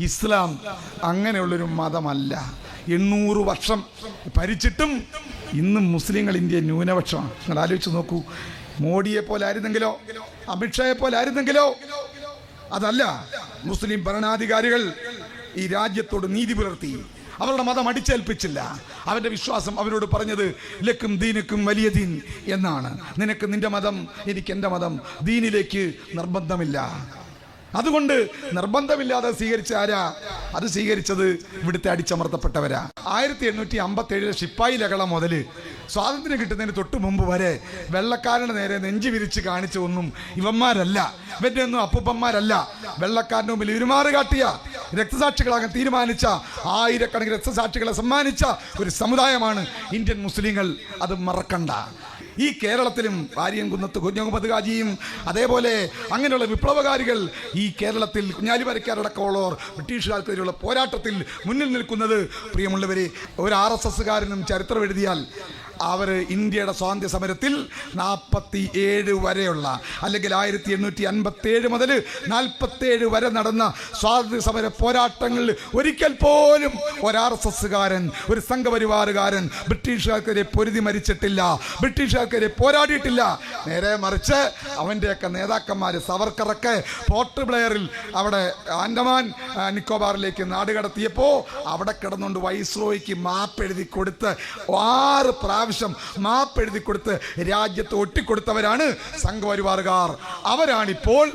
ഇസ്ലാം അങ്ങനെയുള്ളൊരു മതമല്ല. 800 വർഷം ഭരിച്ചിട്ടും ഇന്നും മുസ്ലിങ്ങൾ ഇന്ത്യ ന്യൂനപക്ഷമാണ്. നിങ്ങൾ ആലോചിച്ച് നോക്കൂ. മോഡിയെ പോലെ ആയിരുന്നെങ്കിലോ, അമിത്ഷായെ പോലെ ആയിരുന്നെങ്കിലോ, അതല്ല. മുസ്ലിം ഭരണാധികാരികൾ ഈ രാജ്യത്തോട് നീതി പുലർത്തി. അവരുടെ മതം അടിച്ചേൽപ്പിച്ചില്ല. അവരുടെ വിശ്വാസം അവരോട് പറഞ്ഞത് ലക്കും ദീനുക്കും വലിയ ദീൻ എന്നാണ്. നിനക്ക് നിന്റെ മതം, എനിക്ക് എൻ്റെ മതം. ദീനിലേക്ക് നിർബന്ധമില്ല. അതുകൊണ്ട് നിർബന്ധമില്ലാതെ സ്വീകരിച്ച ആരാ? അത് സ്വീകരിച്ചത് ഇവിടുത്തെ അടിച്ചമർത്തപ്പെട്ടവരാ. 1857 ശിപ്പായി ലഹള മുതൽ സ്വാതന്ത്ര്യം കിട്ടുന്നതിന് തൊട്ട് മുമ്പ് വരെ വെള്ളക്കാരൻ്റെ നേരെ നെഞ്ചു വിരിച്ച് കാണിച്ച ഒന്നും ഇവന്മാരല്ല. ഇവന്റെ ഒന്നും അപ്പൂപ്പന്മാരല്ല. വെള്ളക്കാരൻ്റെ മുമ്പിൽ ഇരുമാറ് കാട്ടിയ, രക്തസാക്ഷികളാകാൻ തീരുമാനിച്ച, ആയിരക്കണക്കിന് രക്തസാക്ഷികളെ സമ്മാനിച്ച ഒരു സമുദായമാണ് ഇന്ത്യൻ മുസ്ലിങ്ങൾ. അത് മറക്കണ്ട. ഈ കേരളത്തിലും വാര്യംകുന്നത്ത് കുഞ്ഞഹമ്മദ് ഖാജിയും അതേപോലെ അങ്ങനെയുള്ള വിപ്ലവകാരികൾ ഈ കേരളത്തിൽ കുഞ്ഞാലിമരക്കാരടക്കമുള്ളവർ ബ്രിട്ടീഷുകാർക്കെതിരെയുള്ള പോരാട്ടത്തിൽ മുന്നിൽ നിൽക്കുന്നത്. പ്രിയമുള്ളവരെ, ഒരു RSSകാരനും ചരിത്രം എഴുതിയാൽ അവർ ഇന്ത്യയുടെ സ്വാതന്ത്ര്യ സമരത്തിൽ 47 വരെയുള്ള, അല്ലെങ്കിൽ 1857 മുതൽ 47 വരെ നടന്ന സ്വാതന്ത്ര്യ സമര പോരാട്ടങ്ങളിൽ ഒരിക്കൽ പോലും ഒരു RSSകാരൻ, ഒരു സംഘപരിവാറുകാരൻ ബ്രിട്ടീഷുകാർക്കെതിരെ പൊരുതി മരിച്ചിട്ടില്ല, ബ്രിട്ടീഷുകാർക്കെതിരെ പോരാടിയിട്ടില്ല. നേരെ മറിച്ച് അവൻ്റെയൊക്കെ നേതാക്കന്മാർ, സവർക്കറൊക്കെ പോർട്ട് ബ്ലെയറിൽ അവിടെ ആൻഡമാൻ നിക്കോബാറിലേക്ക് നാടുകടത്തിയപ്പോൾ അവിടെ കിടന്നുകൊണ്ട് വൈസ്രോയ്ക്ക് മാപ്പ് എഴുതി കൊടുത്ത് 6 പ്രാവശ്യം മാപ്പ് എഴുതി കൊടുത്ത് രാജ്യത്ത് ഒട്ടിക്കൊടുത്തവരാണ് സംഘപരിവാറുകാർ. അവരാണിപ്പോൾ